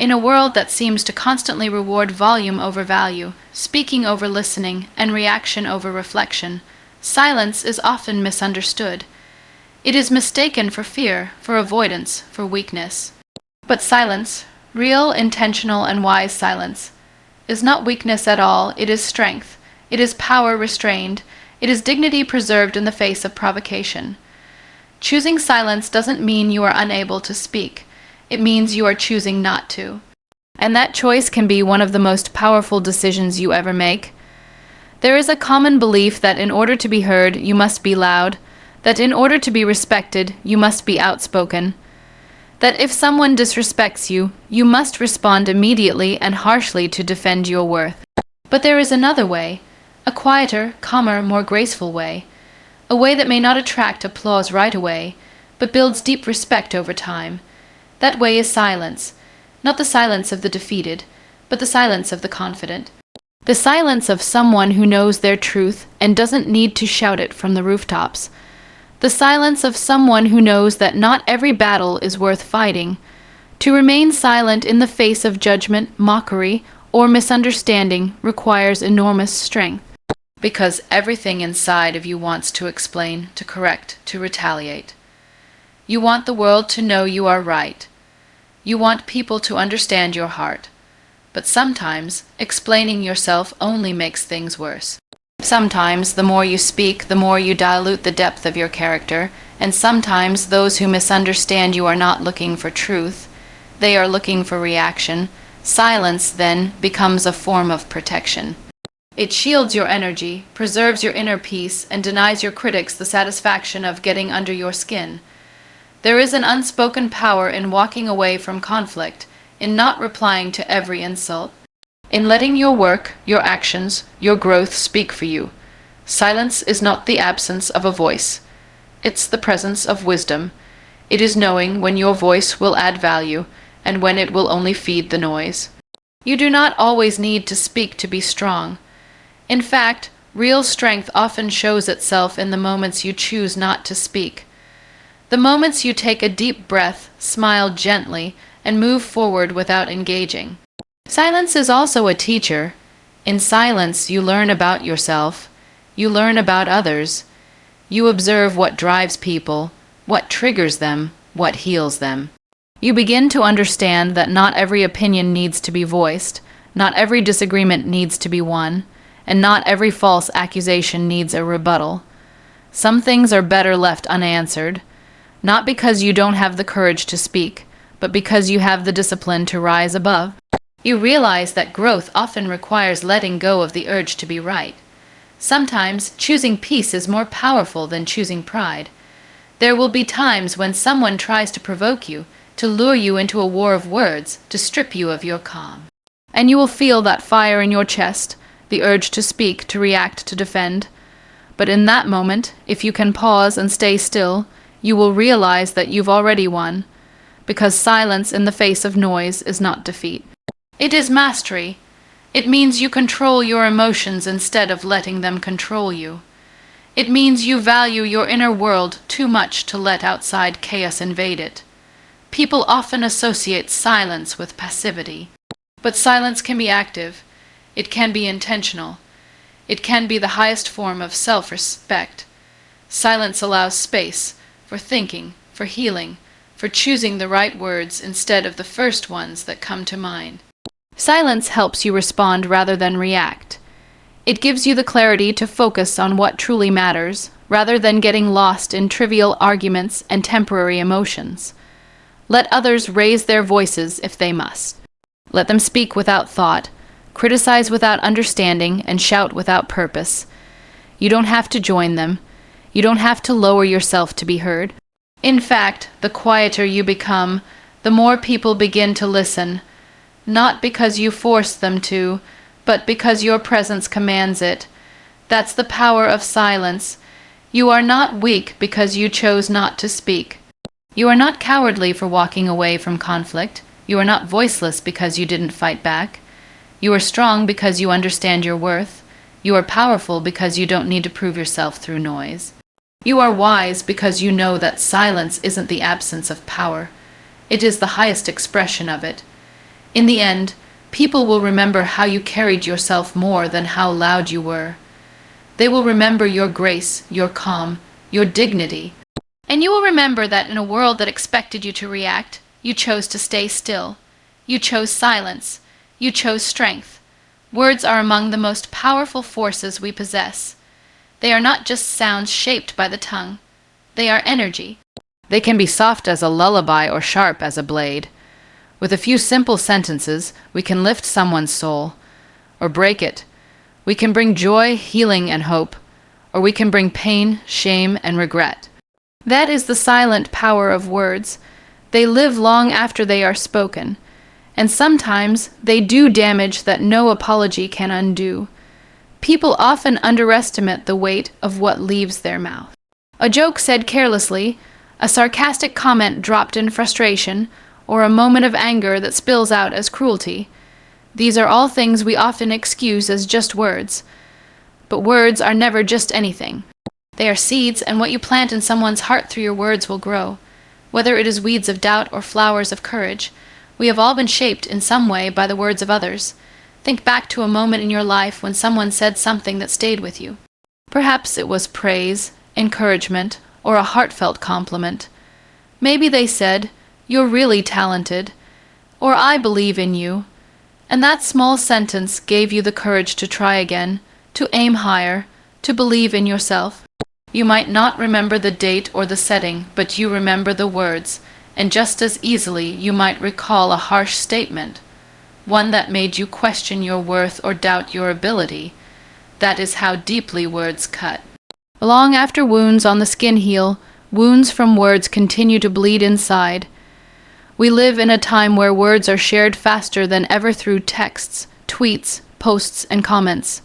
In a world that seems to constantly reward volume over value, speaking over listening, and reaction over reflection, silence is often misunderstood. It is mistaken for fear, for avoidance, for weakness. But silence, real, intentional, and wise silence, is not weakness at all. It is strength. It is power restrained. It is dignity preserved in the face of provocation. Choosing silence doesn't mean you are unable to speak. It means you are choosing not to. And that choice can be one of the most powerful decisions you ever make. There is a common belief that in order to be heard, you must be loud, that in order to be respected, you must be outspoken, that if someone disrespects you, you must respond immediately and harshly to defend your worth. But there is another way, a quieter, calmer, more graceful way, a way that may not attract applause right away, but builds deep respect over time. That way is silence, not the silence of the defeated, but the silence of the confident. The silence of someone who knows their truth and doesn't need to shout it from the rooftops. The silence of someone who knows that not every battle is worth fighting. To remain silent in the face of judgment, mockery, or misunderstanding requires enormous strength. Because everything inside of you wants to explain, to correct, to retaliate. You want the world to know you are right. You want people to understand your heart. But sometimes, explaining yourself only makes things worse. Sometimes, the more you speak, the more you dilute the depth of your character, and sometimes those who misunderstand you are not looking for truth. They are looking for reaction. Silence, then, becomes a form of protection. It shields your energy, preserves your inner peace, and denies your critics the satisfaction of getting under your skin. There is an unspoken power in walking away from conflict, in not replying to every insult, in letting your work, your actions, your growth speak for you. Silence is not the absence of a voice. It's the presence of wisdom. It is knowing when your voice will add value, and when it will only feed the noise. You do not always need to speak to be strong. In fact, real strength often shows itself in the moments you choose not to speak. The moments you take a deep breath, smile gently, and move forward without engaging. Silence is also a teacher. In silence, you learn about yourself. You learn about others. You observe what drives people, what triggers them, what heals them. You begin to understand that not every opinion needs to be voiced, not every disagreement needs to be won, and not every false accusation needs a rebuttal. Some things are better left unanswered, not because you don't have the courage to speak, but because you have the discipline to rise above. You realize that growth often requires letting go of the urge to be right. Sometimes choosing peace is more powerful than choosing pride. There will be times when someone tries to provoke you, to lure you into a war of words, to strip you of your calm. And you will feel that fire in your chest, the urge to speak, to react, to defend. But in that moment, if you can pause and stay still, you will realize that you've already won, because silence in the face of noise is not defeat. It is mastery. It means you control your emotions instead of letting them control you. It means you value your inner world too much to let outside chaos invade it. People often associate silence with passivity. But silence can be active. It can be intentional. It can be the highest form of self-respect. Silence allows space for thinking, for healing, for choosing the right words instead of the first ones that come to mind. Silence helps you respond rather than react. It gives you the clarity to focus on what truly matters, rather than getting lost in trivial arguments and temporary emotions. Let others raise their voices if they must. Let them speak without thought, criticize without understanding, and shout without purpose. You don't have to join them. You don't have to lower yourself to be heard. In fact, the quieter you become, the more people begin to listen, not because you force them to, but because your presence commands it. That's the power of silence. You are not weak because you chose not to speak. You are not cowardly for walking away from conflict. You are not voiceless because you didn't fight back. You are strong because you understand your worth. You are powerful because you don't need to prove yourself through noise. You are wise because you know that silence isn't the absence of power. It is the highest expression of it. In the end, people will remember how you carried yourself more than how loud you were. They will remember your grace, your calm, your dignity. And you will remember that in a world that expected you to react, you chose to stay still. You chose silence. You chose strength. Words are among the most powerful forces we possess. They are not just sounds shaped by the tongue. They are energy. They can be soft as a lullaby or sharp as a blade. With a few simple sentences, we can lift someone's soul, or break it. We can bring joy, healing, and hope, or we can bring pain, shame, and regret. That is the silent power of words. They live long after they are spoken, and sometimes they do damage that no apology can undo. People often underestimate the weight of what leaves their mouth. A joke said carelessly, a sarcastic comment dropped in frustration, or a moment of anger that spills out as cruelty. These are all things we often excuse as just words. But words are never just anything. They are seeds, and what you plant in someone's heart through your words will grow. Whether it is weeds of doubt or flowers of courage, we have all been shaped in some way by the words of others. Think back to a moment in your life when someone said something that stayed with you. Perhaps it was praise, encouragement, or a heartfelt compliment. Maybe they said, "You're really talented," or "I believe in you." And that small sentence gave you the courage to try again, to aim higher, to believe in yourself. You might not remember the date or the setting, but you remember the words, and just as easily you might recall a harsh statement, one that made you question your worth or doubt your ability. That is how deeply words cut. Long after wounds on the skin heal, wounds from words continue to bleed inside. We live in a time where words are shared faster than ever through texts, tweets, posts, and comments.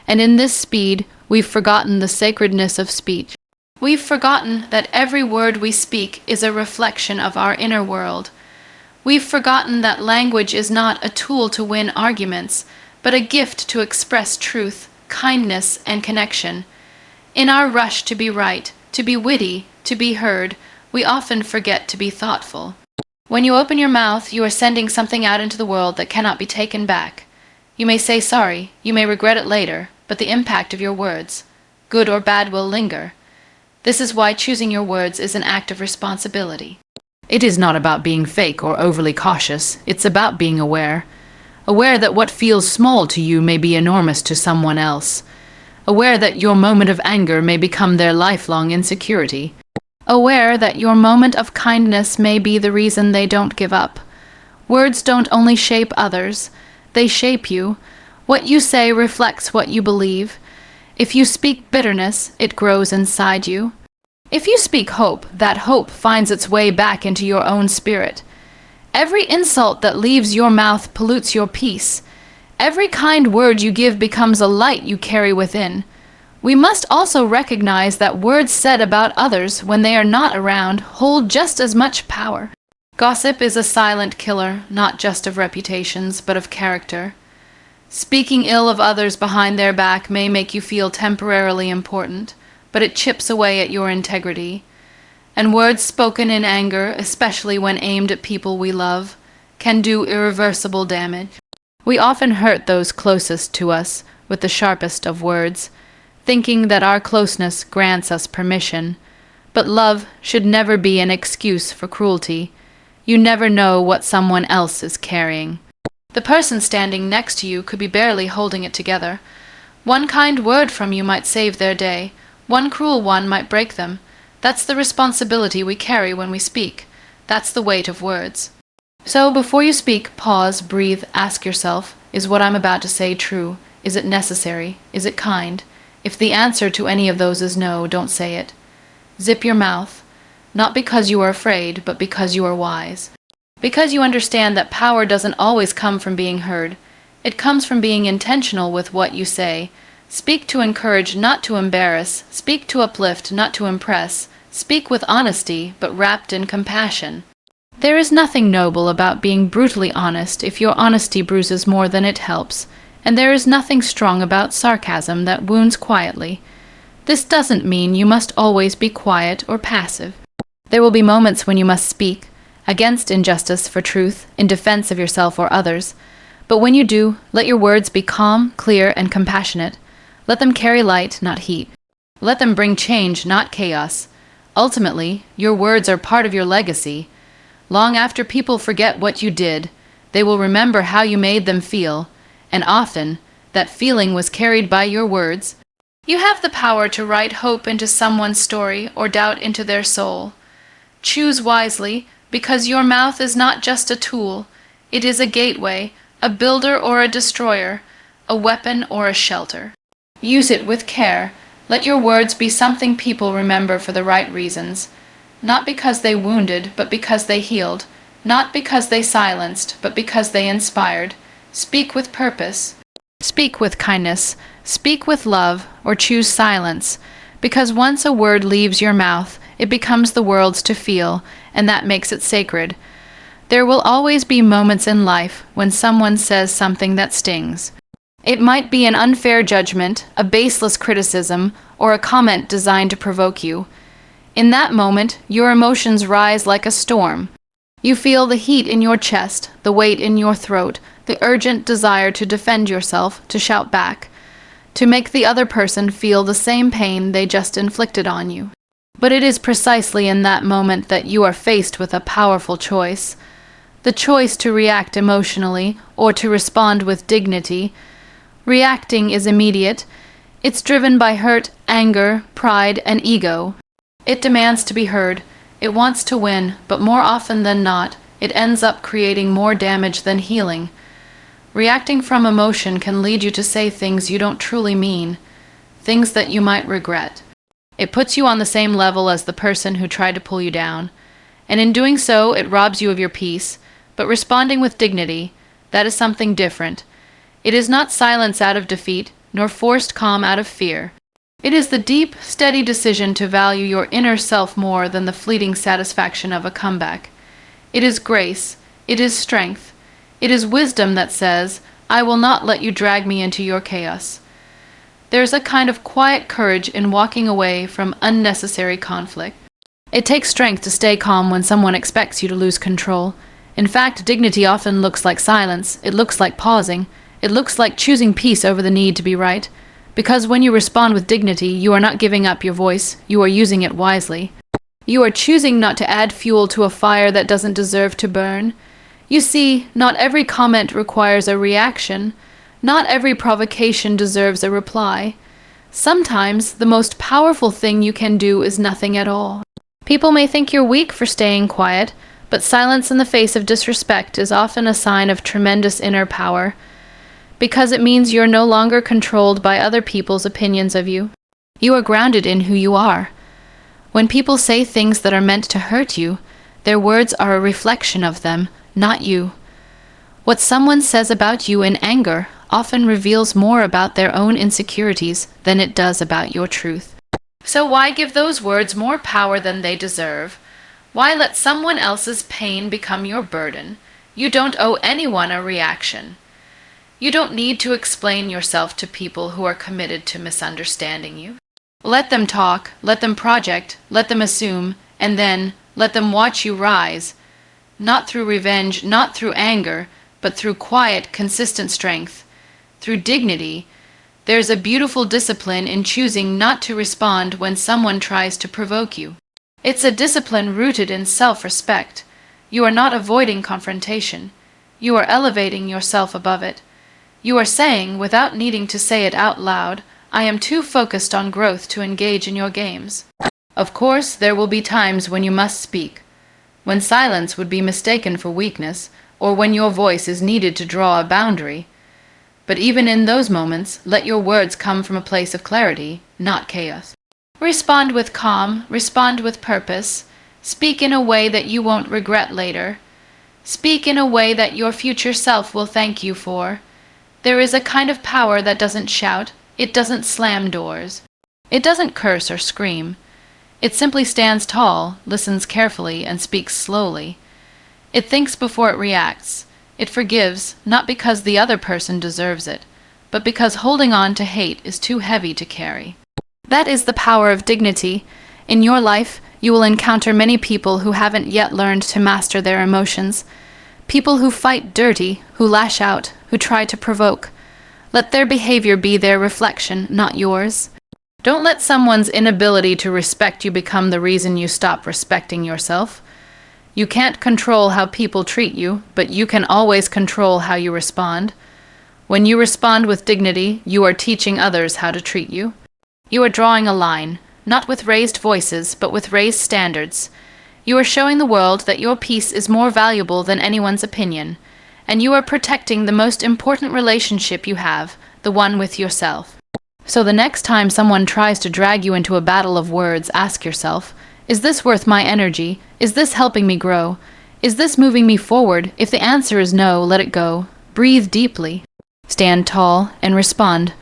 And in this speed, we've forgotten the sacredness of speech. We've forgotten that every word we speak is a reflection of our inner world. We've forgotten that language is not a tool to win arguments, but a gift to express truth, kindness, and connection. In our rush to be right, to be witty, to be heard, we often forget to be thoughtful. When you open your mouth, you are sending something out into the world that cannot be taken back. You may say sorry, you may regret it later, but the impact of your words, good or bad, will linger. This is why choosing your words is an act of responsibility. It is not about being fake or overly cautious. It's about being aware. Aware that what feels small to you may be enormous to someone else. Aware that your moment of anger may become their lifelong insecurity. Aware that your moment of kindness may be the reason they don't give up. Words don't only shape others, they shape you. What you say reflects what you believe. If you speak bitterness, it grows inside you. If you speak hope, that hope finds its way back into your own spirit. Every insult that leaves your mouth pollutes your peace. Every kind word you give becomes a light you carry within. We must also recognize that words said about others when they are not around hold just as much power. Gossip is a silent killer, not just of reputations, but of character. Speaking ill of others behind their back may make you feel temporarily important, but it chips away at your integrity. And words spoken in anger, especially when aimed at people we love, can do irreversible damage. We often hurt those closest to us with the sharpest of words, thinking that our closeness grants us permission. But love should never be an excuse for cruelty. You never know what someone else is carrying. The person standing next to you could be barely holding it together. One kind word from you might save their day. One cruel one might break them. That's the responsibility we carry when we speak. That's the weight of words. So before you speak, pause, breathe, ask yourself, is what I'm about to say true? Is it necessary? Is it kind? If the answer to any of those is no, don't say it. Zip your mouth, not because you are afraid, but because you are wise. Because you understand that power doesn't always come from being heard. It comes from being intentional with what you say. Speak to encourage, not to embarrass. Speak to uplift, not to impress. Speak with honesty, but wrapped in compassion. There is nothing noble about being brutally honest if your honesty bruises more than it helps, and there is nothing strong about sarcasm that wounds quietly. This doesn't mean you must always be quiet or passive. There will be moments when you must speak, against injustice for truth, in defense of yourself or others. But when you do, let your words be calm, clear, and compassionate. Let them carry light, not heat. Let them bring change, not chaos. Ultimately, your words are part of your legacy. Long after people forget what you did, they will remember how you made them feel, and often, that feeling was carried by your words. You have the power to write hope into someone's story or doubt into their soul. Choose wisely, because your mouth is not just a tool. It is a gateway, a builder or a destroyer, a weapon or a shelter. Use it with care. Let your words be something people remember for the right reasons. Not because they wounded, but because they healed. Not because they silenced, but because they inspired. Speak with purpose. Speak with kindness. Speak with love, or choose silence. Because once a word leaves your mouth, it becomes the world's to feel, and that makes it sacred. There will always be moments in life when someone says something that stings. It might be an unfair judgment, a baseless criticism, or a comment designed to provoke you. In that moment, your emotions rise like a storm. You feel the heat in your chest, the weight in your throat, the urgent desire to defend yourself, to shout back, to make the other person feel the same pain they just inflicted on you. But it is precisely in that moment that you are faced with a powerful choice. The choice to react emotionally or to respond with dignity. Reacting is immediate. It's driven by hurt, anger, pride, and ego. It demands to be heard. It wants to win, but more often than not, it ends up creating more damage than healing. Reacting from emotion can lead you to say things you don't truly mean, things that you might regret. It puts you on the same level as the person who tried to pull you down, and in doing so, it robs you of your peace. But responding with dignity, that is something different. It is not silence out of defeat, nor forced calm out of fear. It is the deep, steady decision to value your inner self more than the fleeting satisfaction of a comeback. It is grace. It is strength. It is wisdom that says, I will not let you drag me into your chaos. There is a kind of quiet courage in walking away from unnecessary conflict. It takes strength to stay calm when someone expects you to lose control. In fact, dignity often looks like silence. It looks like pausing. It looks like choosing peace over the need to be right. Because when you respond with dignity, you are not giving up your voice. You are using it wisely. You are choosing not to add fuel to a fire that doesn't deserve to burn. You see, not every comment requires a reaction. Not every provocation deserves a reply. Sometimes the most powerful thing you can do is nothing at all. People may think you're weak for staying quiet, but silence in the face of disrespect is often a sign of tremendous inner power, because it means you're no longer controlled by other people's opinions of you. You are grounded in who you are. When people say things that are meant to hurt you, their words are a reflection of them, not you. What someone says about you in anger often reveals more about their own insecurities than it does about your truth. So why give those words more power than they deserve? Why let someone else's pain become your burden? You don't owe anyone a reaction. You don't need to explain yourself to people who are committed to misunderstanding you. Let them talk, let them project, let them assume, and then let them watch you rise, not through revenge, not through anger, but through quiet, consistent strength, through dignity. There's a beautiful discipline in choosing not to respond when someone tries to provoke you. It's a discipline rooted in self-respect. You are not avoiding confrontation. You are elevating yourself above it. You are saying, without needing to say it out loud, I am too focused on growth to engage in your games. Of course, there will be times when you must speak, when silence would be mistaken for weakness, or when your voice is needed to draw a boundary. But even in those moments, let your words come from a place of clarity, not chaos. Respond with calm, respond with purpose, speak in a way that you won't regret later. Speak in a way that your future self will thank you for. There is a kind of power that doesn't shout, it doesn't slam doors. It doesn't curse or scream. It simply stands tall, listens carefully, and speaks slowly. It thinks before it reacts. It forgives, not because the other person deserves it, but because holding on to hate is too heavy to carry. That is the power of dignity. In your life, you will encounter many people who haven't yet learned to master their emotions. People who fight dirty, who lash out, who try to provoke. Let their behavior be their reflection, not yours. Don't let someone's inability to respect you become the reason you stop respecting yourself. You can't control how people treat you, but you can always control how you respond. When you respond with dignity, you are teaching others how to treat you. You are drawing a line, not with raised voices, but with raised standards. You are showing the world that your peace is more valuable than anyone's opinion, and you are protecting the most important relationship you have, the one with yourself. So the next time someone tries to drag you into a battle of words, ask yourself, is this worth my energy? Is this helping me grow? Is this moving me forward? If the answer is no, let it go. Breathe deeply. Stand tall and respond,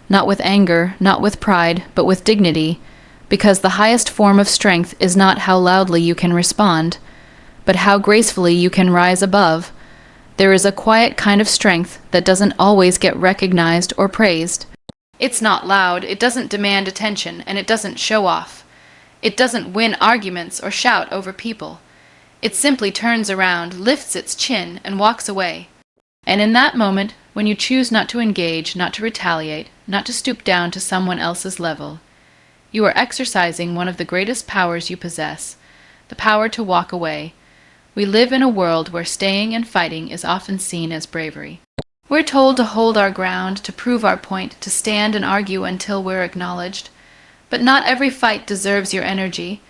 not with anger, not with pride, but with dignity, because the highest form of strength is not how loudly you can respond, but how gracefully you can rise above. There is a quiet kind of strength that doesn't always get recognized or praised. It's not loud, it doesn't demand attention, and it doesn't show off. It doesn't win arguments or shout over people. It simply turns around, lifts its chin, and walks away. And in that moment, when you choose not to engage, not to retaliate, not to stoop down to someone else's level, you are exercising one of the greatest powers you possess, the power to walk away. We live in a world where staying and fighting is often seen as bravery. We're told to hold our ground, to prove our point, to stand and argue until we're acknowledged. But not every fight deserves your energy.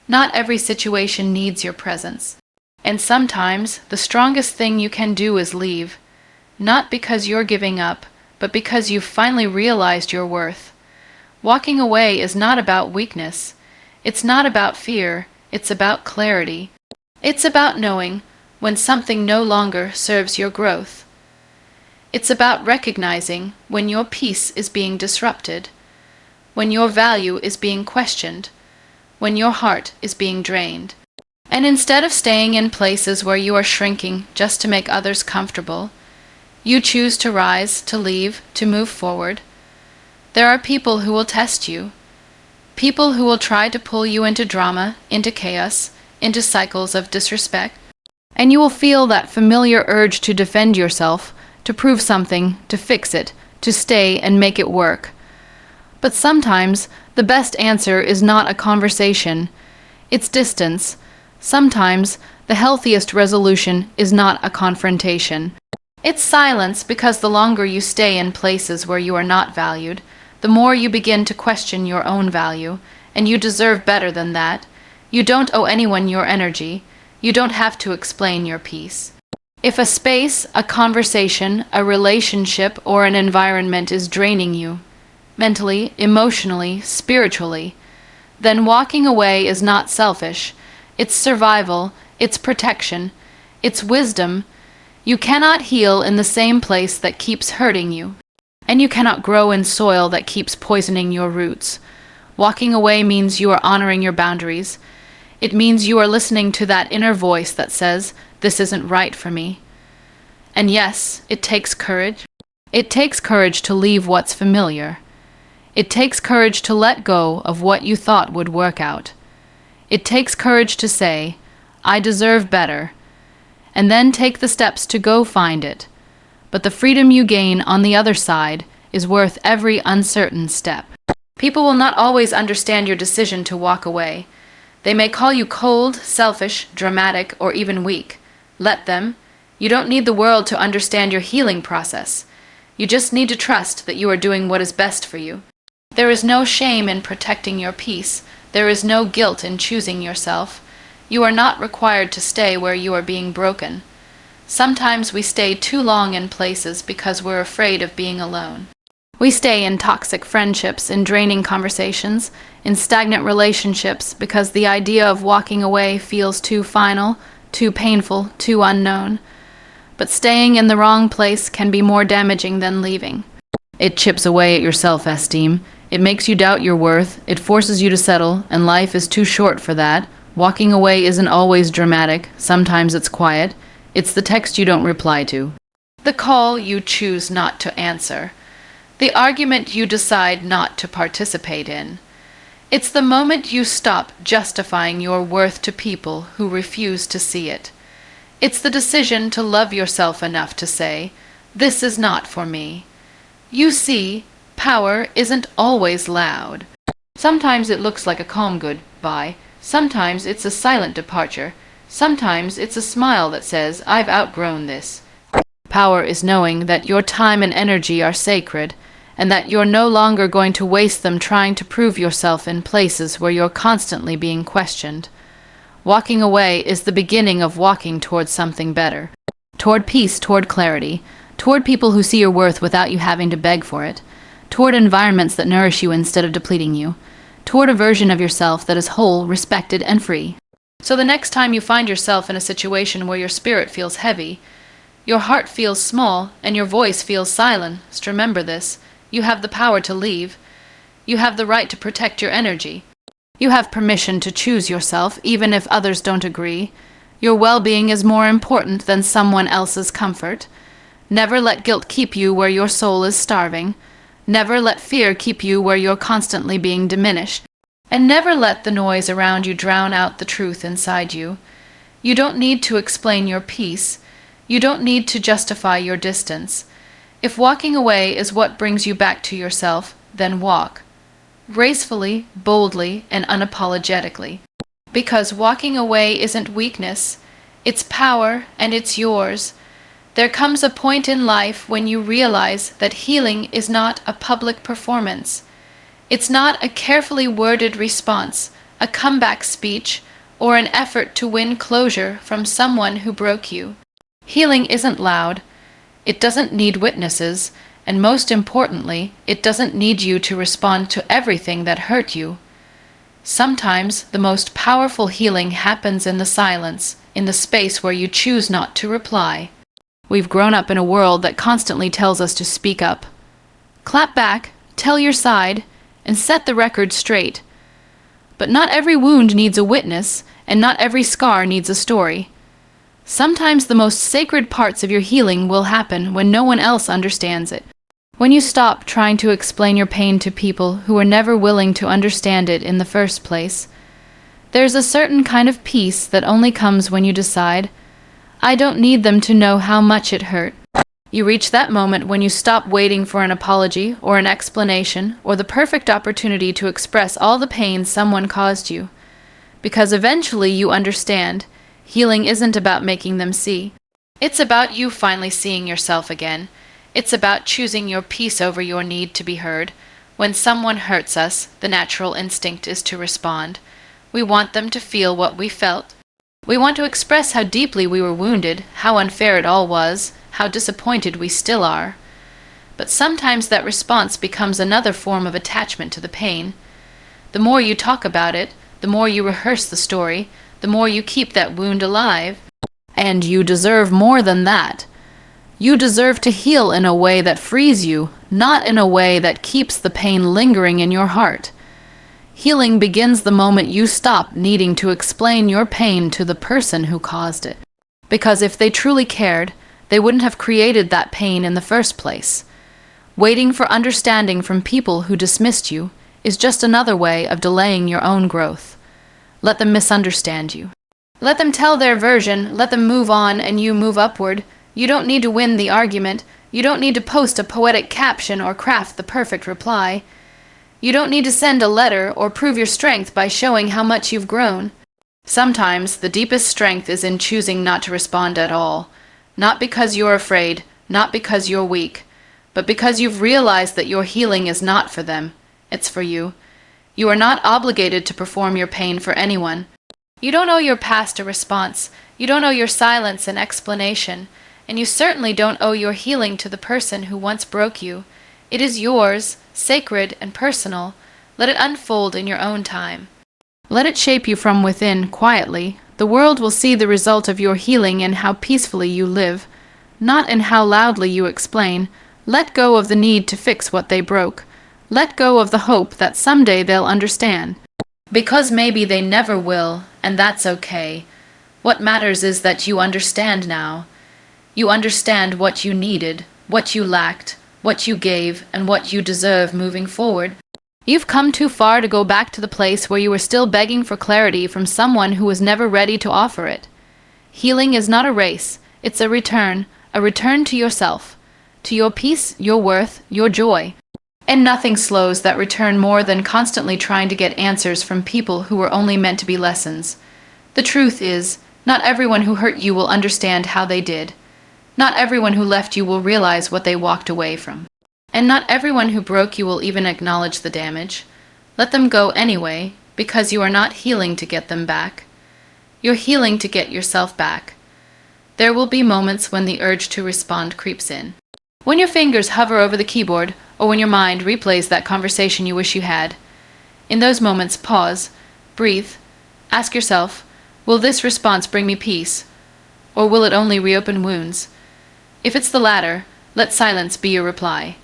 Not every situation needs your presence. And sometimes, the strongest thing you can do is leave. Not because you're giving up, but because you've finally realized your worth. Walking away is not about weakness. It's not about fear. It's about clarity. It's about knowing when something no longer serves your growth. It's about recognizing when your peace is being disrupted, when your value is being questioned, when your heart is being drained. And instead of staying in places where you are shrinking just to make others comfortable, you choose to rise, to leave, to move forward. There are people who will test you, people who will try to pull you into drama, into chaos, into cycles of disrespect, and you will feel that familiar urge to defend yourself, to prove something, to fix it, to stay and make it work. But sometimes the best answer is not a conversation, it's distance. Sometimes the healthiest resolution is not a confrontation. It's silence, because the longer you stay in places where you are not valued, the more you begin to question your own value, and you deserve better than that. You don't owe anyone your energy. You don't have to explain your peace. If a space, a conversation, a relationship, or an environment is draining you, mentally, emotionally, spiritually, then walking away is not selfish. It's survival, it's protection, it's wisdom. You cannot heal in the same place that keeps hurting you, and you cannot grow in soil that keeps poisoning your roots. Walking away means you are honoring your boundaries. It means you are listening to that inner voice that says, "This isn't right for me." And yes, it takes courage. It takes courage to leave what's familiar. It takes courage to let go of what you thought would work out. It takes courage to say, "I deserve better," and then take the steps to go find it. But the freedom you gain on the other side is worth every uncertain step. People will not always understand your decision to walk away. They may call you cold, selfish, dramatic, or even weak. Let them. You don't need the world to understand your healing process. You just need to trust that you are doing what is best for you. There is no shame in protecting your peace. There is no guilt in choosing yourself. You are not required to stay where you are being broken. Sometimes we stay too long in places because we're afraid of being alone. We stay in toxic friendships, in draining conversations, in stagnant relationships because the idea of walking away feels too final, too painful, too unknown. But staying in the wrong place can be more damaging than leaving. It chips away at your self-esteem. It makes you doubt your worth. It forces you to settle, and life is too short for that. Walking away isn't always dramatic. Sometimes it's quiet. It's the text you don't reply to, the call you choose not to answer, the argument you decide not to participate in. It's the moment you stop justifying your worth to people who refuse to see it. It's the decision to love yourself enough to say, "This is not for me." You see, power isn't always loud. Sometimes it looks like a calm goodbye. Sometimes it's a silent departure. Sometimes it's a smile that says, "I've outgrown this." Power is knowing that your time and energy are sacred, and that you're no longer going to waste them trying to prove yourself in places where you're constantly being questioned. Walking away is the beginning of walking towards something better. Toward peace, toward clarity, toward people who see your worth without you having to beg for it, toward environments that nourish you instead of depleting you, toward a version of yourself that is whole, respected, and free. So the next time you find yourself in a situation where your spirit feels heavy, your heart feels small, and your voice feels silenced, remember this: you have the power to leave. You have the right to protect your energy. You have permission to choose yourself, even if others don't agree. Your well-being is more important than someone else's comfort. Never let guilt keep you where your soul is starving. Never let fear keep you where you're constantly being diminished. And never let the noise around you drown out the truth inside you. You don't need to explain your peace. You don't need to justify your distance. If walking away is what brings you back to yourself, then walk. Gracefully, boldly, and unapologetically. Because walking away isn't weakness. It's power, and it's yours. There comes a point in life when you realize that healing is not a public performance. It's not a carefully worded response, a comeback speech, or an effort to win closure from someone who broke you. Healing isn't loud. It doesn't need witnesses, and most importantly, it doesn't need you to respond to everything that hurt you. Sometimes the most powerful healing happens in the silence, in the space where you choose not to reply. We've grown up in a world that constantly tells us to speak up. Clap back, tell your side, and set the record straight. But not every wound needs a witness, and not every scar needs a story. Sometimes the most sacred parts of your healing will happen when no one else understands it. When you stop trying to explain your pain to people who are never willing to understand it in the first place. There's a certain kind of peace that only comes when you decide, "I don't need them to know how much it hurt." You reach that moment when you stop waiting for an apology or an explanation or the perfect opportunity to express all the pain someone caused you. Because eventually you understand, healing isn't about making them see. It's about you finally seeing yourself again. It's about choosing your peace over your need to be heard. When someone hurts us, the natural instinct is to respond. We want them to feel what we felt. We want to express how deeply we were wounded, how unfair it all was, how disappointed we still are. But sometimes that response becomes another form of attachment to the pain. The more you talk about it, the more you rehearse the story, the more you keep that wound alive. And you deserve more than that. You deserve to heal in a way that frees you, not in a way that keeps the pain lingering in your heart. Healing begins the moment you stop needing to explain your pain to the person who caused it. Because if they truly cared, they wouldn't have created that pain in the first place. Waiting for understanding from people who dismissed you is just another way of delaying your own growth. Let them misunderstand you. Let them tell their version, let them move on and you move upward. You don't need to win the argument. You don't need to post a poetic caption or craft the perfect reply. You don't need to send a letter or prove your strength by showing how much you've grown. Sometimes the deepest strength is in choosing not to respond at all. Not because you're afraid, not because you're weak, but because you've realized that your healing is not for them. It's for you. You are not obligated to perform your pain for anyone. You don't owe your past a response. You don't owe your silence an explanation. And you certainly don't owe your healing to the person who once broke you. It is yours, sacred and personal. Let it unfold in your own time. Let it shape you from within, quietly. The world will see the result of your healing in how peacefully you live, not in how loudly you explain. Let go of the need to fix what they broke. Let go of the hope that someday they'll understand. Because maybe they never will, and that's okay. What matters is that you understand now. You understand what you needed, what you lacked, what you gave, and what you deserve moving forward. You've come too far to go back to the place where you were still begging for clarity from someone who was never ready to offer it. Healing is not a race, it's a return to yourself, to your peace, your worth, your joy. And nothing slows that return more than constantly trying to get answers from people who were only meant to be lessons. The truth is, not everyone who hurt you will understand how they did. Not everyone who left you will realize what they walked away from. And not everyone who broke you will even acknowledge the damage. Let them go anyway, because you are not healing to get them back. You're healing to get yourself back. There will be moments when the urge to respond creeps in. When your fingers hover over the keyboard, or when your mind replays that conversation you wish you had. In those moments, pause, breathe, ask yourself, will this response bring me peace, or will it only reopen wounds? If it's the latter, let silence be your reply.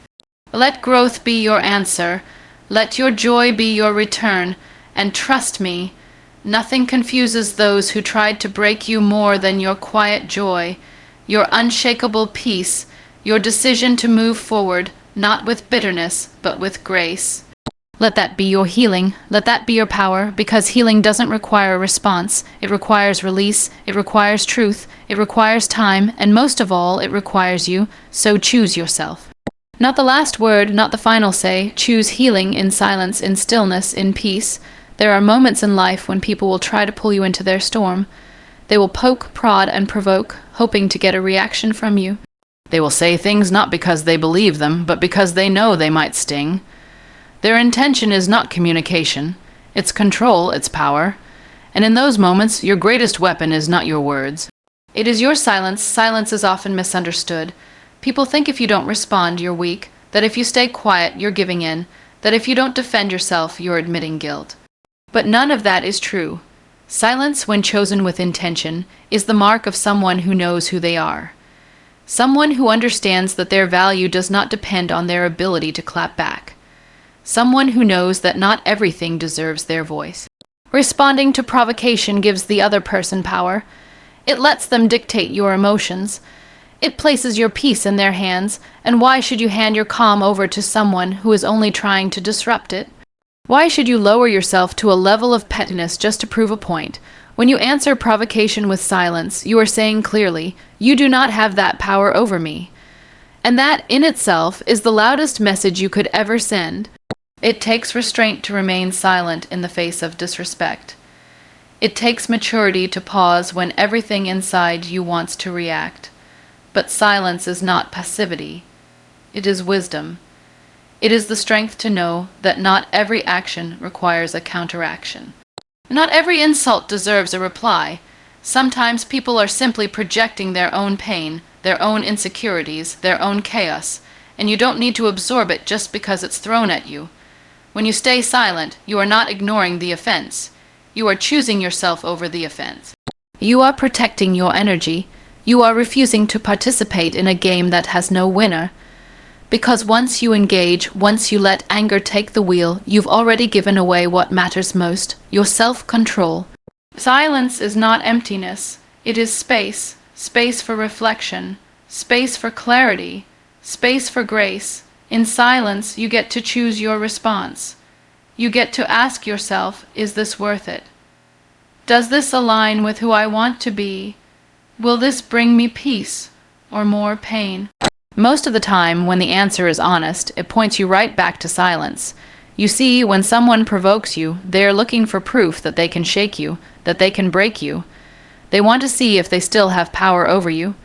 Let growth be your answer, let your joy be your return, and trust me, nothing confuses those who tried to break you more than your quiet joy, your unshakable peace, your decision to move forward, not with bitterness, but with grace. Let that be your healing, let that be your power, because healing doesn't require a response. It requires release, it requires truth, it requires time, and most of all, it requires you, so choose yourself. Not the last word, not the final say. Choose healing in silence, in stillness, in peace. There are moments in life when people will try to pull you into their storm. They will poke, prod, and provoke, hoping to get a reaction from you. They will say things not because they believe them, but because they know they might sting. Their intention is not communication. It's control, it's power. And in those moments, your greatest weapon is not your words. It is your silence. Silence is often misunderstood. People think if you don't respond, you're weak, that if you stay quiet, you're giving in, that if you don't defend yourself, you're admitting guilt. But none of that is true. Silence, when chosen with intention, is the mark of someone who knows who they are. Someone who understands that their value does not depend on their ability to clap back. Someone who knows that not everything deserves their voice. Responding to provocation gives the other person power. It lets them dictate your emotions. It places your peace in their hands, and why should you hand your calm over to someone who is only trying to disrupt it? Why should you lower yourself to a level of pettiness just to prove a point? When you answer provocation with silence, you are saying clearly, you do not have that power over me. And that, in itself, is the loudest message you could ever send. It takes restraint to remain silent in the face of disrespect. It takes maturity to pause when everything inside you wants to react. But silence is not passivity. It is wisdom. It is the strength to know that not every action requires a counteraction. Not every insult deserves a reply. Sometimes people are simply projecting their own pain, their own insecurities, their own chaos, and you don't need to absorb it just because it's thrown at you. When you stay silent, you are not ignoring the offense. You are choosing yourself over the offense. You are protecting your energy. You are refusing to participate in a game that has no winner. Because once you engage, once you let anger take the wheel, you've already given away what matters most, your self-control. Silence is not emptiness. It is space. Space for reflection. Space for clarity. Space for grace. In silence, you get to choose your response. You get to ask yourself, is this worth it? Does this align with who I want to be? Will this bring me peace or more pain? Most of the time, when the answer is honest, it points you right back to silence. You see, when someone provokes you, they are looking for proof that they can shake you, that they can break you. They want to see if they still have power over you.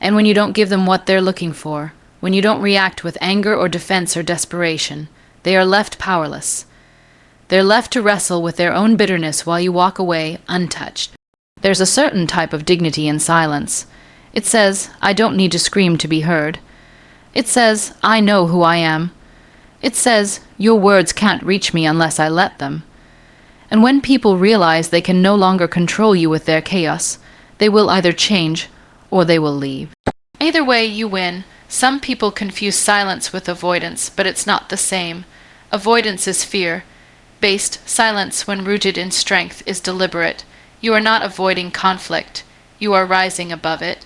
And when you don't give them what they're looking for, when you don't react with anger or defense or desperation, they are left powerless. They're left to wrestle with their own bitterness while you walk away untouched. There's a certain type of dignity in silence. It says, I don't need to scream to be heard. It says, I know who I am. It says, your words can't reach me unless I let them. And when people realize they can no longer control you with their chaos, they will either change or they will leave. Either way, you win. Some people confuse silence with avoidance, but it's not the same. Avoidance is fear-based. Silence, when rooted in strength, is deliberate. You are not avoiding conflict. You are rising above it.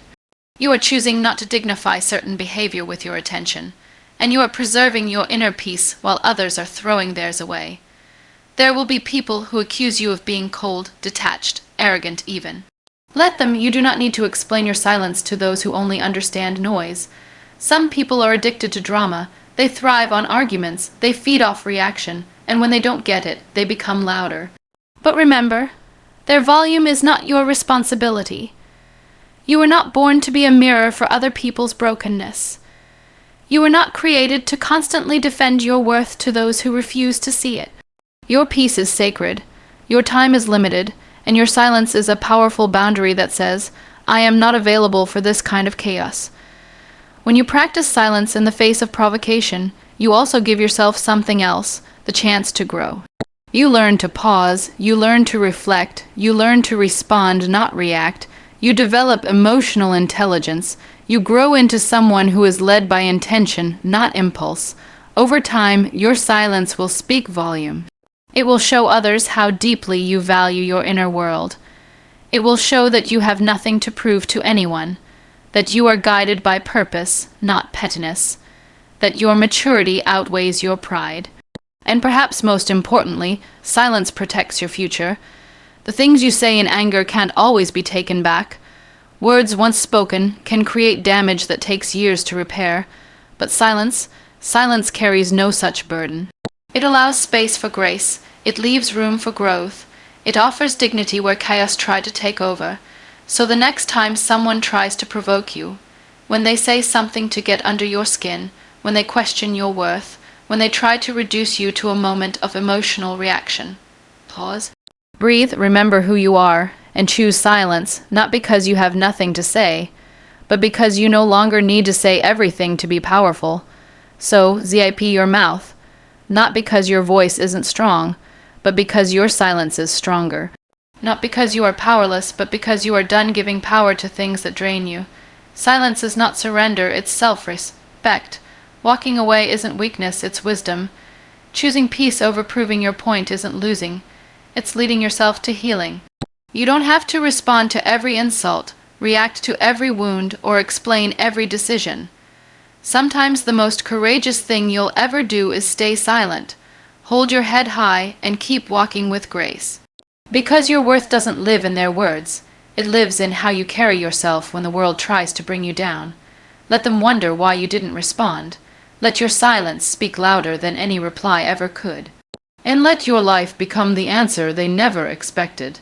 You are choosing not to dignify certain behavior with your attention. and you are preserving your inner peace while others are throwing theirs away. There will be people who accuse you of being cold, detached, arrogant even. Let them. You do not need to explain your silence to those who only understand noise. Some people are addicted to drama. They thrive on arguments, they feed off reaction, and when they don't get it, they become louder. But remember, their volume is not your responsibility. You were not born to be a mirror for other people's brokenness. You were not created to constantly defend your worth to those who refuse to see it. Your peace is sacred, your time is limited, and your silence is a powerful boundary that says, I am not available for this kind of chaos. When you practice silence in the face of provocation, you also give yourself something else, the chance to grow. You learn to pause, you learn to reflect, you learn to respond, not react. You develop emotional intelligence. You grow into someone who is led by intention, not impulse. Over time, your silence will speak volume. It will show others how deeply you value your inner world. It will show that you have nothing to prove to anyone, that you are guided by purpose, not pettiness, that your maturity outweighs your pride. And perhaps most importantly, silence protects your future. The things you say in anger can't always be taken back. Words once spoken can create damage that takes years to repair. But silence carries no such burden. It allows space for grace. It leaves room for growth. It offers dignity where chaos tried to take over. So the next time someone tries to provoke you, when they say something to get under your skin, when they question your worth, when they try to reduce you to a moment of emotional reaction, pause. Breathe, remember who you are, and choose silence, not because you have nothing to say, but because you no longer need to say everything to be powerful. So, zip your mouth, not because your voice isn't strong, but because your silence is stronger. Not because you are powerless, but because you are done giving power to things that drain you. Silence is not surrender, it's self-respect. Walking away isn't weakness, it's wisdom. Choosing peace over proving your point isn't losing. It's leading yourself to healing. You don't have to respond to every insult, react to every wound, or explain every decision. Sometimes the most courageous thing you'll ever do is stay silent. Hold your head high and keep walking with grace. Because your worth doesn't live in their words. It lives in how you carry yourself when the world tries to bring you down. Let them wonder why you didn't respond. Let your silence speak louder than any reply ever could. And let your life become the answer they never expected.